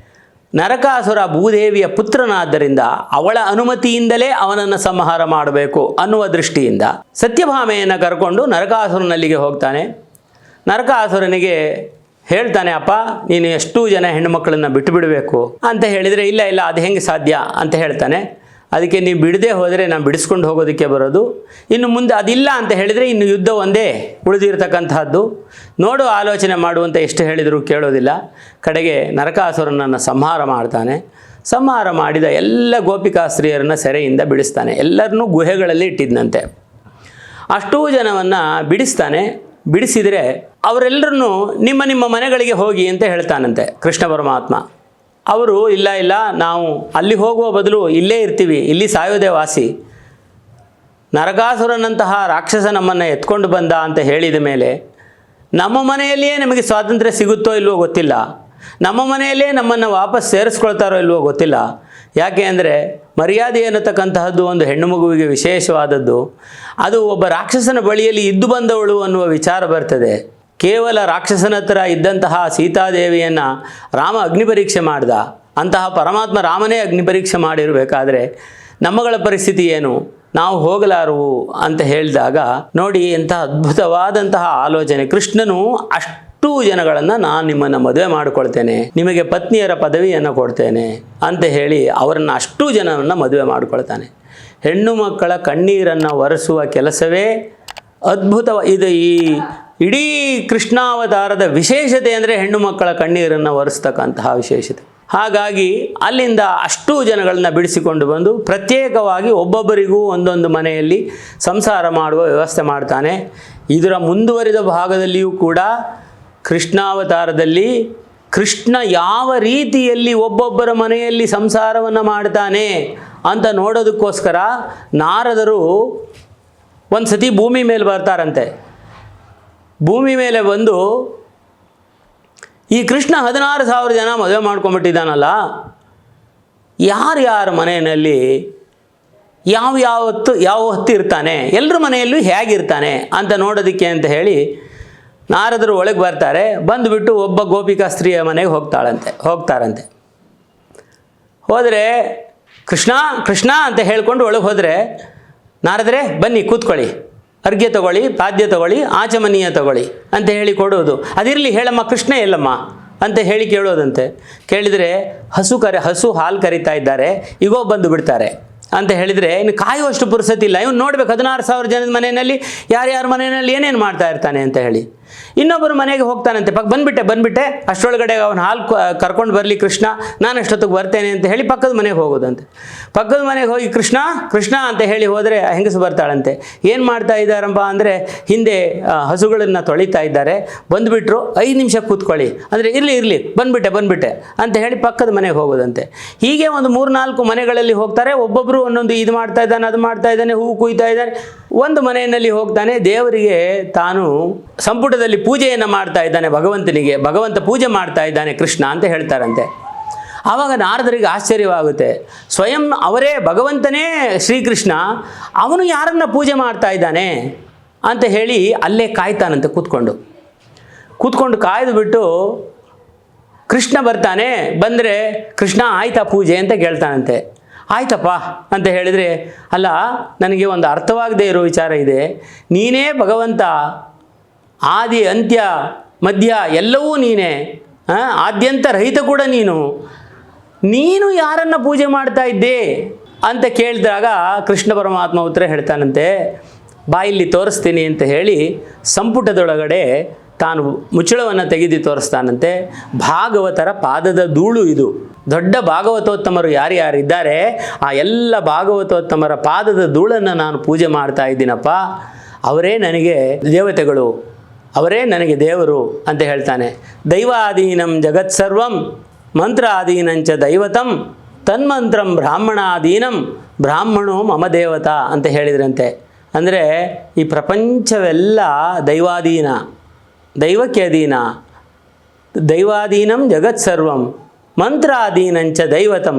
ನರಕಾಸುರ ಭೂದೇವಿಯ ಪುತ್ರನಾದ್ದರಿಂದ ಅವಳ ಅನುಮತಿಯಿಂದಲೇ ಅವನನ್ನು ಸಂಹಾರ ಮಾಡಬೇಕು ಅನ್ನುವ ದೃಷ್ಟಿಯಿಂದ ಸತ್ಯಭಾಮೆಯನ್ನು ಕರ್ಕೊಂಡು ನರಕಾಸುರನಲ್ಲಿಗೆ ಹೋಗ್ತಾನೆ. ನರಕಾಸುರನಿಗೆ ಹೇಳ್ತಾನೆ, ಅಪ್ಪ ನೀನು ಎಷ್ಟು ಜನ ಹೆಣ್ಣುಮಕ್ಕಳನ್ನು ಬಿಟ್ಟು ಬಿಡಬೇಕು ಅಂತ ಹೇಳಿದರೆ, ಇಲ್ಲ ಇಲ್ಲ ಅದು ಹೆಂಗೆ ಸಾಧ್ಯ ಅಂತ ಹೇಳ್ತಾನೆ. ಅದಕ್ಕೆ ನೀವು ಬಿಡದೆ ಹೋದರೆ ನಾನು ಬಿಡಿಸ್ಕೊಂಡು ಹೋಗೋದಕ್ಕೆ ಬರೋದು, ಇನ್ನು ಮುಂದೆ ಅದಿಲ್ಲ ಅಂತ ಹೇಳಿದರೆ ಇನ್ನು ಯುದ್ಧ ಒಂದೇ ಉಳಿದಿರತಕ್ಕಂತಹದ್ದು, ನೋಡು ಆಲೋಚನೆ ಮಾಡುವಂತ ಎಷ್ಟು ಹೇಳಿದರೂ ಕೇಳೋದಿಲ್ಲ. ಕಡೆಗೆ ನರಕಾಸುರನನ್ನು ಸಂಹಾರ ಮಾಡ್ತಾನೆ. ಸಂಹಾರ ಮಾಡಿದ ಎಲ್ಲ ಗೋಪಿಕಾಸ್ತ್ರೀಯರನ್ನು ಸೆರೆಯಿಂದ ಬಿಡಿಸ್ತಾನೆ. ಎಲ್ಲರನ್ನೂ ಗುಹೆಗಳಲ್ಲಿ ಇಟ್ಟಿದ್ದಂತೆ. ಅಷ್ಟೂ ಜನವನ್ನು ಬಿಡಿಸ್ತಾನೆ. ಬಿಡಿಸಿದರೆ ಅವರೆಲ್ಲರನ್ನೂ ನಿಮ್ಮ ನಿಮ್ಮ ಮನೆಗಳಿಗೆ ಹೋಗಿ ಅಂತ ಹೇಳ್ತಾನಂತೆ ಕೃಷ್ಣ ಪರಮಾತ್ಮ. ಅವರು ಇಲ್ಲ ಇಲ್ಲ, ನಾವು ಅಲ್ಲಿ ಹೋಗುವ ಬದಲು ಇಲ್ಲೇ ಇರ್ತೀವಿ, ಇಲ್ಲಿ ಸಾಯೋದೇ ವಾಸಿ, ನರಕಾಸುರನಂತಹ ರಾಕ್ಷಸ ನಮ್ಮನ್ನು ಎತ್ಕೊಂಡು ಬಂದ ಅಂತ ಹೇಳಿದ ಮೇಲೆ ನಮ್ಮ ಮನೆಯಲ್ಲಿಯೇ ನಮಗೆ ಸ್ವಾತಂತ್ರ್ಯ ಸಿಗುತ್ತೋ ಇಲ್ವೋ ಗೊತ್ತಿಲ್ಲ, ನಮ್ಮ ಮನೆಯಲ್ಲೇ ನಮ್ಮನ್ನು ವಾಪಸ್ ಸೇರಿಸ್ಕೊಳ್ತಾರೋ ಇಲ್ವೋ ಗೊತ್ತಿಲ್ಲ. ಯಾಕೆ ಅಂದರೆ ಮರ್ಯಾದೆ ಅನ್ನತಕ್ಕಂತಹದ್ದು ಒಂದು ಹೆಣ್ಣು ಮಗುವಿಗೆ ವಿಶೇಷವಾದದ್ದು. ಅದು ಒಬ್ಬ ರಾಕ್ಷಸನ ಬಳಿಯಲ್ಲಿ ಇದ್ದು ಬಂದವಳು ಅನ್ನುವ ವಿಚಾರ ಬರ್ತದೆ. ಕೇವಲ ರಾಕ್ಷಸನ ಹತ್ರ ಇದ್ದಂತಹ ಸೀತಾದೇವಿಯನ್ನು ರಾಮ ಅಗ್ನಿ ಪರೀಕ್ಷೆ ಮಾಡ್ದ. ಅಂತಹ ಪರಮಾತ್ಮ ರಾಮನೇ ಅಗ್ನಿ ಪರೀಕ್ಷೆ ಮಾಡಿರಬೇಕಾದ್ರೆ ನಮ್ಮಗಳ ಪರಿಸ್ಥಿತಿ ಏನು, ನಾವು ಹೋಗಲಾರವು ಅಂತ ಹೇಳಿದಾಗ ನೋಡಿ ಎಂಥ ಅದ್ಭುತವಾದಂತಹ ಆಲೋಚನೆ. ಕೃಷ್ಣನು ಅಷ್ಟು ಜನಗಳನ್ನು ನಾನು ನಿಮ್ಮನ್ನು ಮದುವೆ ಮಾಡಿಕೊಳ್ತೇನೆ, ನಿಮಗೆ ಪತ್ನಿಯರ ಪದವಿಯನ್ನು ಕೊಡ್ತೇನೆ ಅಂತ ಹೇಳಿ ಅವರನ್ನು ಅಷ್ಟು ಜನವನ್ನು ಮದುವೆ ಮಾಡಿಕೊಳ್ತಾನೆ. ಹೆಣ್ಣು ಮಕ್ಕಳ ಕಣ್ಣೀರನ್ನು ಒರೆಸುವ ಕೆಲಸವೇ ಇದು. ಈ ಇಡೀ ಕೃಷ್ಣಾವತಾರದ ವಿಶೇಷತೆ ಅಂದರೆ ಹೆಣ್ಣು ಮಕ್ಕಳ ಕಣ್ಣೀರನ್ನು ಒರೆಸ್ತಕ್ಕಂತಹ ವಿಶೇಷತೆ. ಹಾಗಾಗಿ ಅಲ್ಲಿಂದ ಅಷ್ಟೂ ಜನಗಳನ್ನ ಬಿಡಿಸಿಕೊಂಡು ಬಂದು ಪ್ರತ್ಯೇಕವಾಗಿ ಒಬ್ಬೊಬ್ಬರಿಗೂ ಒಂದೊಂದು ಮನೆಯಲ್ಲಿ ಸಂಸಾರ ಮಾಡುವ ವ್ಯವಸ್ಥೆ ಮಾಡ್ತಾನೆ. ಇದರ ಮುಂದುವರಿದ ಭಾಗದಲ್ಲಿಯೂ ಕೂಡ ಕೃಷ್ಣಾವತಾರದಲ್ಲಿ ಕೃಷ್ಣ ಯಾವ ರೀತಿಯಲ್ಲಿ ಒಬ್ಬೊಬ್ಬರ ಮನೆಯಲ್ಲಿ ಸಂಸಾರವನ್ನು ಮಾಡ್ತಾನೆ ಅಂತ ನೋಡೋದಕ್ಕೋಸ್ಕರ ನಾರದರು ಒಂದು ಸತಿ ಭೂಮಿ ಮೇಲೆ ಬರ್ತಾರಂತೆ. ಭೂಮಿ ಮೇಲೆ ಬಂದು ಈ ಕೃಷ್ಣ 16,000 ಜನ ಮದುವೆ ಮಾಡ್ಕೊಂಬಿಟ್ಟಿದ್ದಾನಲ್ಲ, ಯಾರ್ಯಾರ ಮನೆಯಲ್ಲಿ ಯಾವ ಹೊತ್ತು ಇರ್ತಾನೆ, ಎಲ್ಲರ ಮನೆಯಲ್ಲೂ ಹೇಗಿರ್ತಾನೆ ಅಂತ ನೋಡೋದಕ್ಕೆ ಅಂತ ಹೇಳಿ ನಾರದರು ಒಳಗೆ ಬರ್ತಾರೆ. ಬಂದುಬಿಟ್ಟು ಒಬ್ಬ ಗೋಪಿಕಾ ಸ್ತ್ರೀಯ ಮನೆಗೆ ಹೋಗ್ತಾರಂತೆ. ಹೋದರೆ ಕೃಷ್ಣ ಕೃಷ್ಣ ಅಂತ ಹೇಳ್ಕೊಂಡು ಒಳಗೆ ಹೋದರೆ, ನಾರದರೆ ಬನ್ನಿ ಕೂತ್ಕೊಳ್ಳಿ, ಅರ್ಘ್ಯ ತಗೊಳ್ಳಿ, ಪಾದ್ಯ ತಗೊಳ್ಳಿ, ಆಚಮನೀಯ ತಗೊಳ್ಳಿ ಅಂತ ಹೇಳಿ ಕೊಡೋದು. ಅದಿರಲಿ ಹೇಳಮ್ಮ ಕೃಷ್ಣ ಎಲ್ಲಮ್ಮ ಅಂತ ಹೇಳಿ ಕೇಳೋದಂತೆ. ಕೇಳಿದರೆ ಹಸು ಹಾಲು ಕರಿತಾ ಇದ್ದಾರೆ, ಈಗೋ ಬಂದು ಬಿಡ್ತಾರೆ ಅಂತ ಹೇಳಿದರೆ ಇನ್ನು ಕಾಯುವಷ್ಟು ಪುರುಸತ್ತಿಲ್ಲ. ಇವನು ನೋಡ್ಬೇಕು 16,000 ಜನದ ಮನೆಯಲ್ಲಿ ಯಾರ್ಯಾರ ಮನೆಯಲ್ಲಿ ಏನೇನು ಮಾಡ್ತಾ ಇರ್ತಾನೆ ಅಂತ ಹೇಳಿ. ಇನ್ನೊಬ್ಬರು ಮನೆಗೆ ಹೋಗ್ತಾನಂತೆ. ಬಂದ್ಬಿಟ್ಟೆ ಅಷ್ಟರೊಳಗಡೆ ಅವನು ಹಾಲು ಕರ್ಕೊಂಡು ಬರಲಿ ಕೃಷ್ಣ, ನಾನು ಅಷ್ಟೊತ್ತಿಗೆ ಬರ್ತೇನೆ ಅಂತ ಹೇಳಿ ಪಕ್ಕದ ಮನೆಗೆ ಹೋಗೋದಂತೆ. ಪಕ್ಕದ ಮನೆಗೆ ಹೋಗಿ ಕೃಷ್ಣ ಕೃಷ್ಣ ಅಂತ ಹೇಳಿ ಹೋದರೆ ಹೆಂಗಸು ಬರ್ತಾಳಂತೆ. ಏನು ಮಾಡ್ತಾ ಇದ್ದಾರಪ್ಪ ಅಂದರೆ ಹಿಂದೆ ಹಸುಗಳನ್ನು ತೊಳಿತಾ ಇದ್ದಾರೆ, ಬಂದುಬಿಟ್ರು 5 ನಿಮಿಷ ಕೂತ್ಕೊಳ್ಳಿ ಅಂದರೆ ಇರಲಿ ಬಂದ್ಬಿಟ್ಟೆ ಅಂತ ಹೇಳಿ ಪಕ್ಕದ ಮನೆಗೆ ಹೋಗೋದಂತೆ. ಹೀಗೆ ಒಂದು 3-4 ಮನೆಗಳಲ್ಲಿ ಹೋಗ್ತಾರೆ. ಒಬ್ಬೊಬ್ಬರು ಒಂದೊಂದು ಇದು ಮಾಡ್ತಾ ಇದ್ದಾನೆ, ಅದು ಮಾಡ್ತಾ ಇದ್ದಾನೆ, ಹೂವು ಕುಯ್ತಾ ಇದ್ದಾನೆ. ಒಂದು ಮನೆಯಲ್ಲಿ ಹೋಗ್ತಾನೆ, ದೇವರಿಗೆ ತಾನು ಸಂಪುಟದಲ್ಲಿ ಪೂಜೆಯನ್ನು ಮಾಡ್ತಾ ಇದ್ದಾನೆ, ಭಗವಂತ ಪೂಜೆ ಮಾಡ್ತಾ ಇದ್ದಾನೆ ಕೃಷ್ಣ ಅಂತ ಹೇಳ್ತಾರಂತೆ. ಆವಾಗ ನಾರದರಿಗೆ ಆಶ್ಚರ್ಯವಾಗುತ್ತೆ. ಸ್ವಯಂ ಅವರೇ ಭಗವಂತನೇ ಶ್ರೀಕೃಷ್ಣ, ಅವನು ಯಾರನ್ನ ಪೂಜೆ ಮಾಡ್ತಾ ಇದ್ದಾನೆ ಅಂತ ಹೇಳಿ ಅಲ್ಲೇ ಕಾಯ್ತಾನಂತೆ. ಕೂತ್ಕೊಂಡು ಕಾಯ್ದು ಬಿಟ್ಟು ಕೃಷ್ಣ ಬರ್ತಾನೆ. ಬಂದರೆ ಕೃಷ್ಣ ಆಯ್ತಾ ಪೂಜೆ ಅಂತ ಕೇಳ್ತಾನಂತೆ. ಆಯ್ತಪ್ಪ ಅಂತ ಹೇಳಿದರೆ, ಅಲ್ಲ ನನಗೆ ಒಂದು ಅರ್ಥವಾಗದೇ ಇರೋ ವಿಚಾರ ಇದೆ, ನೀನೇ ಭಗವಂತ, ಆದಿ ಅಂತ್ಯ ಮಧ್ಯ ಎಲ್ಲವೂ ನೀನೇ, ಆದ್ಯಂತ ರಹಿತ ಕೂಡ ನೀನು ಯಾರನ್ನು ಪೂಜೆ ಮಾಡ್ತಾ ಇದ್ದೆ ಅಂತ ಕೇಳಿದಾಗ ಕೃಷ್ಣ ಪರಮಾತ್ಮ ಉತ್ತರ ಹೇಳ್ತಾನಂತೆ. ಬಾಯಲ್ಲಿ ತೋರಿಸ್ತೀನಿ ಅಂತ ಹೇಳಿ ಸಂಪುಟದೊಳಗಡೆ ತಾನು ಮುಚ್ಚಳವನ್ನು ತೆಗೆದು ತೋರಿಸ್ತಾನಂತೆ. ಭಾಗವತರ ಪಾದದ ಧೂಳು ಇದು. ದೊಡ್ಡ ಭಾಗವತೋತ್ತಮರು ಯಾರ್ಯಾರಿದ್ದಾರೆ ಆ ಎಲ್ಲ ಭಾಗವತೋತ್ತಮರ ಪಾದದ ಧೂಳನ್ನು ನಾನು ಪೂಜೆ ಮಾಡ್ತಾ ಇದ್ದೀನಪ್ಪ, ಅವರೇ ನನಗೆ ದೇವತೆಗಳು, ಅವರೇ ನನಗೆ ದೇವರು ಅಂತ ಹೇಳ್ತಾನೆ. ದೈವಾಧೀನಂ ಜಗತ್ಸರ್ವಂ ಮಂತ್ರಾದೀನಂಚ ದೈವತಂ ತನ್ಮಂತ್ರಂ ಬ್ರಾಹ್ಮಣಾದೀನಂ ಬ್ರಾಹ್ಮಣೋ ಮಮ ದೇವತಾ ಅಂತ ಹೇಳಿದ್ರಂತೆ. ಅಂದರೆ ಈ ಪ್ರಪಂಚವೆಲ್ಲ ದೈವಾಧೀನ, ದೈವಕ್ಕೆ ಅಧೀನ. ದೈವಾಧೀನಂ ಜಗತ್ ಸರ್ವಂ ಮಂತ್ರಾಧೀನಂಚ ದೈವತಂ.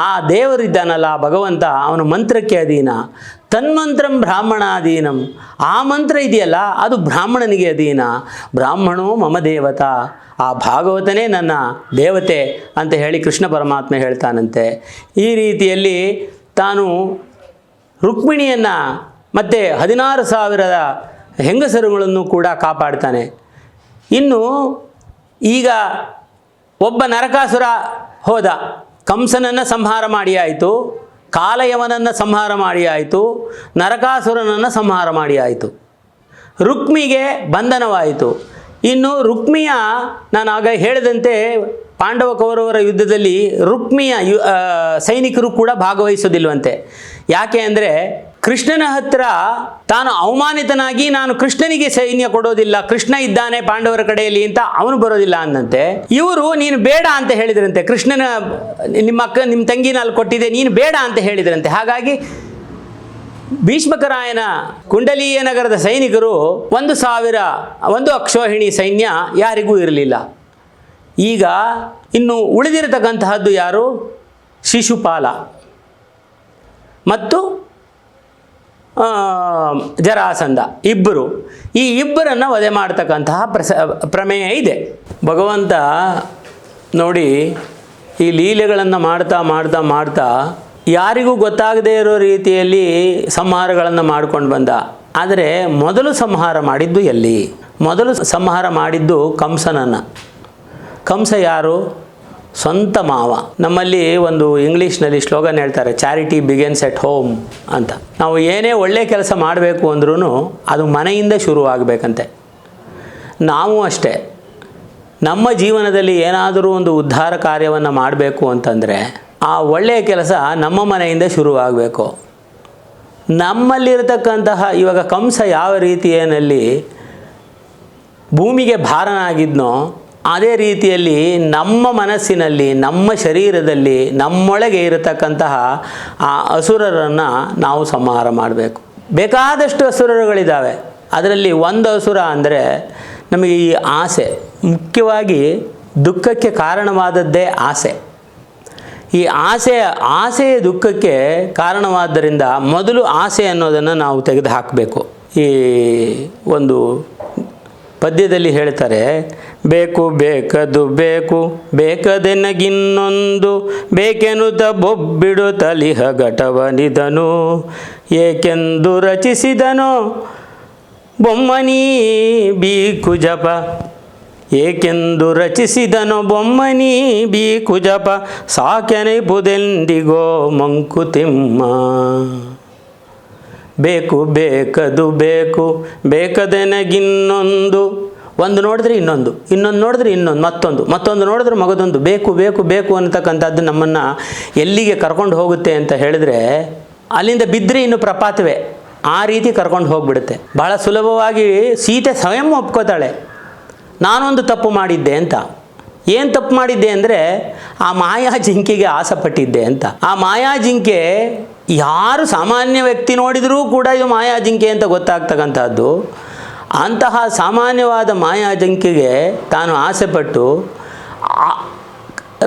ಆ ದೇವರಿದ್ದಾನಲ್ಲ ಭಗವಂತ, ಅವನು ಮಂತ್ರಕ್ಕೆ ಅಧೀನ. ತನ್ಮಂತ್ರಂ ಬ್ರಾಹ್ಮಣಾಧೀನಂ, ಆ ಮಂತ್ರ ಇದೆಯಲ್ಲ ಅದು ಬ್ರಾಹ್ಮಣನಿಗೆ ಅಧೀನ. ಬ್ರಾಹ್ಮಣೋ ಮಮ ದೇವತಾ, ಆ ಭಾಗವತನೇ ನನ್ನ ದೇವತೆ ಅಂತ ಹೇಳಿ ಕೃಷ್ಣ ಪರಮಾತ್ಮ ಹೇಳ್ತಾನಂತೆ. ಈ ರೀತಿಯಲ್ಲಿ ತಾನು ರುಕ್ಮಿಣಿಯನ್ನು ಮತ್ತು 16,000 ಹೆಂಗಸರುಗಳನ್ನು ಕೂಡ ಕಾಪಾಡ್ತಾನೆ. ಇನ್ನು ಈಗ ಒಬ್ಬ ನರಕಾಸುರ ಹೋದ, ಕಂಸನನ್ನು ಸಂಹಾರ ಮಾಡಿ ಆಯಿತು, ಕಾಲಯವನನ್ನು ಸಂಹಾರ ಮಾಡಿ ಆಯಿತು, ನರಕಾಸುರನನ್ನು ಸಂಹಾರ ಮಾಡಿ ಆಯಿತು. ರುಕ್ಮಿಗೆ ಬಂಧನವಾಯಿತು. ಇನ್ನು ರುಕ್ಮಿಯ, ನಾನು ಆಗ ಹೇಳಿದಂತೆ ಪಾಂಡವ ಕೌರವರ ಯುದ್ಧದಲ್ಲಿ ರುಕ್ಮಿಯ ಸೈನಿಕರು ಕೂಡ ಭಾಗವಹಿಸೋದಿಲ್ವಂತೆ. ಯಾಕೆ ಅಂದರೆ ಕೃಷ್ಣನ ಹತ್ರ ತಾನು ಅವಮಾನಿತನಾಗಿ ನಾನು ಕೃಷ್ಣನಿಗೆ ಸೈನ್ಯ ಕೊಡೋದಿಲ್ಲ, ಕೃಷ್ಣ ಇದ್ದಾನೆ ಪಾಂಡವರ ಕಡೆಯಲ್ಲಿ ಅಂತ ಅವನು ಬರೋದಿಲ್ಲ ಅಂದಂತೆ. ಇವರು ನೀನು ಬೇಡ ಅಂತ ಹೇಳಿದ್ರಂತೆ, ಕೃಷ್ಣನ ನಿಮ್ಮ ತಂಗಿನ ಅಲ್ಲಿ ಕೊಟ್ಟಿದೆ, ನೀನು ಬೇಡ ಅಂತ ಹೇಳಿದ್ರಂತೆ. ಹಾಗಾಗಿ ಭೀಷ್ಮಕರಾಯನ ಕುಂಡಲೀಯ ನಗರದ ಸೈನಿಕರು 1,000 ಅಕ್ಷೋಹಿಣಿ ಸೈನ್ಯ ಯಾರಿಗೂ ಇರಲಿಲ್ಲ. ಈಗ ಇನ್ನು ಉಳಿದಿರತಕ್ಕಂತಹದ್ದು ಯಾರು? ಶಿಶುಪಾಲ ಮತ್ತು ಜರಾಸಂಧ ಇಬ್ಬರು. ಈ ಇಬ್ಬರನ್ನು ವಧೆ ಮಾಡ್ತಕ್ಕಂತಹ ಪ್ರಮೇಯ ಇದೆ. ಭಗವಂತ ನೋಡಿ ಈ ಲೀಲೆಗಳನ್ನು ಮಾಡ್ತಾ ಮಾಡ್ತಾ ಮಾಡ್ತಾ ಯಾರಿಗೂ ಗೊತ್ತಾಗದೇ ಇರೋ ರೀತಿಯಲ್ಲಿ ಸಂಹಾರಗಳನ್ನು ಮಾಡ್ಕೊಂಡು ಬಂದ. ಆದರೆ ಮೊದಲು ಸಂಹಾರ ಮಾಡಿದ್ದು ಎಲ್ಲಿ? ಮೊದಲು ಸಂಹಾರ ಮಾಡಿದ್ದು ಕಂಸನನ್ನು. ಕಂಸ ಯಾರು? ಸ್ವಂತ ಮಾವ. ನಮ್ಮಲ್ಲಿ ಒಂದು ಇಂಗ್ಲೀಷ್ನಲ್ಲಿ ಸ್ಲೋಗನ್ ಹೇಳ್ತಾರೆ, ಚಾರಿಟಿ ಬಿಗಿನ್ಸ್ ಎಟ್ ಹೋಮ್ ಅಂತ. ನಾವು ಏನೇ ಒಳ್ಳೆಯ ಕೆಲಸ ಮಾಡಬೇಕು ಅಂದ್ರೂ ಅದು ಮನೆಯಿಂದ ಶುರುವಾಗಬೇಕಂತೆ. ನಾವು ಅಷ್ಟೇ, ನಮ್ಮ ಜೀವನದಲ್ಲಿ ಏನಾದರೂ ಒಂದು ಉದ್ಧಾರ ಕಾರ್ಯವನ್ನು ಮಾಡಬೇಕು ಅಂತಂದರೆ ಆ ಒಳ್ಳೆಯ ಕೆಲಸ ನಮ್ಮ ಮನೆಯಿಂದ ಶುರುವಾಗಬೇಕು. ನಮ್ಮಲ್ಲಿರತಕ್ಕಂತಹ ಇವಾಗ ಕಂಸ ಯಾವ ರೀತಿಯಲ್ಲಿ ಭೂಮಿಗೆ ಭಾರನಾಗಿದ್ನೋ ಅದೇ ರೀತಿಯಲ್ಲಿ ನಮ್ಮ ಮನಸ್ಸಿನಲ್ಲಿ, ನಮ್ಮ ಶರೀರದಲ್ಲಿ, ನಮ್ಮೊಳಗೆ ಇರತಕ್ಕಂತಹ ಆ ಅಸುರರನ್ನು ನಾವು ಸಂಹಾರ ಮಾಡಬೇಕು. ಬೇಕಾದಷ್ಟು ಅಸುರರುಗಳಿದ್ದಾವೆ. ಅದರಲ್ಲಿ ಒಂದು ಅಸುರ ಅಂದರೆ ನಮಗೆ ಈ ಆಸೆ. ಮುಖ್ಯವಾಗಿ ದುಃಖಕ್ಕೆ ಕಾರಣವಾದದ್ದೇ ಆಸೆ. ಈ ಆಸೆಯ ದುಃಖಕ್ಕೆ ಕಾರಣವಾದ್ದರಿಂದ ಮೊದಲು ಆಸೆ ಅನ್ನೋದನ್ನು ನಾವು ತೆಗೆದು ಹಾಕಬೇಕು. ಈ ಒಂದು ಪದ್ಯದಲ್ಲಿ ಹೇಳ್ತಾರೆ, ಬೇಕು ಬೇಕದು ಬೇಕು ಬೇಕದೆನಗಿನ್ನೊಂದು ಬೇಕೆನುತ ಬೊಬ್ಬಿಡು ತಲಿಹ ಘಟವನಿದನು ಏಕೆಂದು ರಚಿಸಿದನೋ ಬೊಮ್ಮನೀ ಬೀಕುಜಪ. ಏಕೆಂದು ರಚಿಸಿದನೋ ಬೊಮ್ಮನೀ ಬೀಕುಜಪ ಸಾಕೆನೆಪುದೆಂದಿಗೋ ಮಂಕುತಿಮ್ಮ. ಬೇಕು ಬೇಕದು ಬೇಕು ಬೇಕದೆನಗಿನ್ನೊಂದು. ಒಂದು ನೋಡಿದ್ರೆ ಇನ್ನೊಂದು, ಇನ್ನೊಂದು ನೋಡಿದ್ರೆ ಇನ್ನೊಂದು, ಮತ್ತೊಂದು ನೋಡಿದ್ರೆ ಮಗದೊಂದು. ಬೇಕು ಬೇಕು ಬೇಕು ಅನ್ನತಕ್ಕಂಥದ್ದು ನಮ್ಮನ್ನು ಎಲ್ಲಿಗೆ ಕರ್ಕೊಂಡು ಹೋಗುತ್ತೆ ಅಂತ ಹೇಳಿದ್ರೆ ಅಲ್ಲಿಂದ ಬಿದ್ದರೆ ಇನ್ನು ಪ್ರಪಾತವೇ, ಆ ರೀತಿ ಕರ್ಕೊಂಡು ಹೋಗಿಬಿಡುತ್ತೆ. ಬಹಳ ಸುಲಭವಾಗಿ ಸೀತೆ ಸ್ವಯಂ ಒಪ್ಕೋತಾಳೆ, ನಾನೊಂದು ತಪ್ಪು ಮಾಡಿದ್ದೆ ಅಂತ. ಏನು ತಪ್ಪು ಮಾಡಿದ್ದೆ ಅಂದರೆ ಆ ಮಾಯಾ ಜಿಂಕೆಗೆ ಆಸೆಪಟ್ಟಿದ್ದೆ ಅಂತ. ಆ ಮಾಯಾ ಜಿಂಕೆ ಯಾರು ಸಾಮಾನ್ಯ ವ್ಯಕ್ತಿ ನೋಡಿದರೂ ಕೂಡ ಇದು ಮಾಯಾ ಜಿಂಕೆ ಅಂತ ಗೊತ್ತಾಗ್ತಕ್ಕಂಥದ್ದು. ಅಂತಹ ಸಾಮಾನ್ಯವಾದ ಮಾಯಾ ಜಿಂಕೆಗೆ ತಾನು ಆಸೆಪಟ್ಟು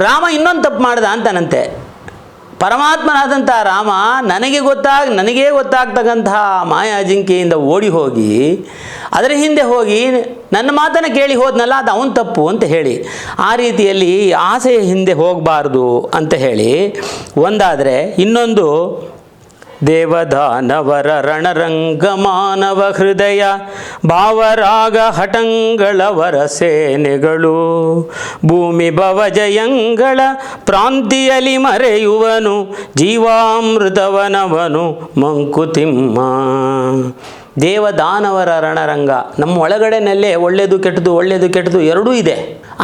ರಾಮ ಇನ್ನೊಂದು ತಪ್ಪು ಮಾಡ್ದ ಅಂತಾನಂತೆ. ಪರಮಾತ್ಮನಾದಂಥ ರಾಮ ನನಗೇ ಗೊತ್ತಾಗ್ತಕ್ಕಂತಹ ಮಾಯಾ ಜಿಂಕೆಯಿಂದ ಓಡಿ ಹೋಗಿ ಅದರ ಹಿಂದೆ ಹೋಗಿ ನನ್ನ ಮಾತನ್ನು ಕೇಳಿ ಹೋದ್ನಲ್ಲ, ಅದು ಅವನ ತಪ್ಪು ಅಂತ ಹೇಳಿ, ಆ ರೀತಿಯಲ್ಲಿ ಆಸೆಯ ಹಿಂದೆ ಹೋಗಬಾರ್ದು ಅಂತ ಹೇಳಿ ಒಂದಾದರೆ, ಇನ್ನೊಂದು ದೇವದಾನವರ ರಣರಂಗ ಮಾನವ ಹೃದಯ ಭಾವರಾಗ ಹಠಂಗಳವರ ಸೇನೆಗಳು ಭೂಮಿ ಭವಜಯಂಗಳ ಪ್ರಾಂತಿಯಲ್ಲಿ ಮರೆಯುವನು ಜೀವಾಮೃತವನವನು ಮಂಕುತಿಮ್ಮ. ದೇವದಾನವರ ರಣರಂಗ. ನಮ್ಮ ಒಳಗಡೆನಲ್ಲೇ ಒಳ್ಳೆಯದು ಕೆಟ್ಟದು ಎರಡೂ ಇದೆ.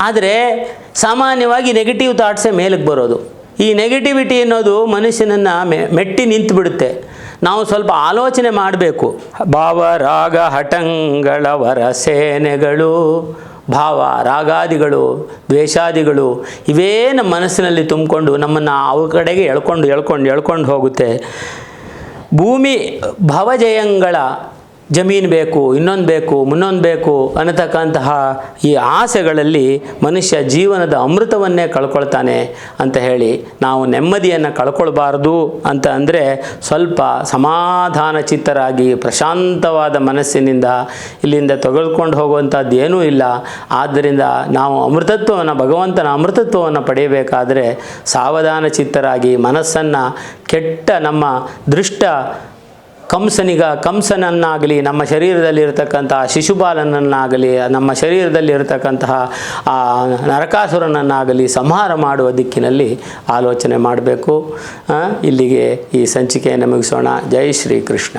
ಆದರೆ ಸಾಮಾನ್ಯವಾಗಿ ನೆಗೆಟಿವ್ ಥಾಟ್ಸೇ ಮೇಲಕ್ಕೆ ಬರೋದು. ಈ ನೆಗೆಟಿವಿಟಿ ಅನ್ನೋದು ಮನುಷ್ಯನನ್ನು ಮೆಟ್ಟಿ ನಿಂತು ಬಿಡುತ್ತೆ. ನಾವು ಸ್ವಲ್ಪ ಆಲೋಚನೆ ಮಾಡಬೇಕು. ಭಾವರಾಗ ಹಠಂಗಳವರ ಸೇನೆಗಳು ಭಾವ ರಾಗಾದಿಗಳು ದ್ವೇಷಾದಿಗಳು ಇವೇ ನಮ್ಮ ಮನಸ್ಸಿನಲ್ಲಿ ತುಂಬಿಕೊಂಡು ನಮ್ಮನ್ನು ಅವ ಕಡೆಗೆ ಎಳ್ಕೊಂಡು ಹೋಗುತ್ತೆ. ಭೂಮಿ ಭವಜಯಂಗಳ ಜಮೀನು ಬೇಕು, ಇನ್ನೊಂದು ಬೇಕು, ಮುನ್ನೊಂದು ಬೇಕು ಅನ್ನತಕ್ಕಂತಹ ಈ ಆಸೆಗಳಲ್ಲಿ ಮನುಷ್ಯ ಜೀವನದ ಅಮೃತವನ್ನೇ ಕಳ್ಕೊಳ್ತಾನೆ ಅಂತ ಹೇಳಿ ನಾವು ನೆಮ್ಮದಿಯನ್ನು ಕಳ್ಕೊಳ್ಬಾರ್ದು ಅಂತ ಅಂದರೆ ಸ್ವಲ್ಪ ಸಮಾಧಾನ ಚಿತ್ತರಾಗಿ ಪ್ರಶಾಂತವಾದ ಮನಸ್ಸಿನಿಂದ ಇಲ್ಲಿಂದ ತೆಗೆದುಕೊಂಡು ಹೋಗುವಂಥದ್ದು ಏನೂ ಇಲ್ಲ. ಆದ್ದರಿಂದ ನಾವು ಅಮೃತತ್ವವನ್ನು ಭಗವಂತನ ಅಮೃತತ್ವವನ್ನು ಪಡೆಯಬೇಕಾದರೆ ಸಾವಧಾನ ಚಿತ್ತರಾಗಿ ಮನಸ್ಸನ್ನು ಕೆಟ್ಟ ನಮ್ಮ ದೃಷ್ಟ ಕಂಸನನ್ನಾಗಲಿ ನಮ್ಮ ಶರೀರದಲ್ಲಿರತಕ್ಕಂತಹ ಶಿಶುಪಾಲನನ್ನಾಗಲಿ ನಮ್ಮ ಶರೀರದಲ್ಲಿರತಕ್ಕಂತಹ ನರಕಾಸುರನನ್ನಾಗಲಿ ಸಂಹಾರ ಮಾಡುವ ದಿಕ್ಕಿನಲ್ಲಿ ಆಲೋಚನೆ ಮಾಡಬೇಕು. ಇಲ್ಲಿಗೆ ಈ ಸಂಚಿಕೆಯನ್ನು ಮುಗಿಸೋಣ. ಜೈ ಶ್ರೀಕೃಷ್ಣ.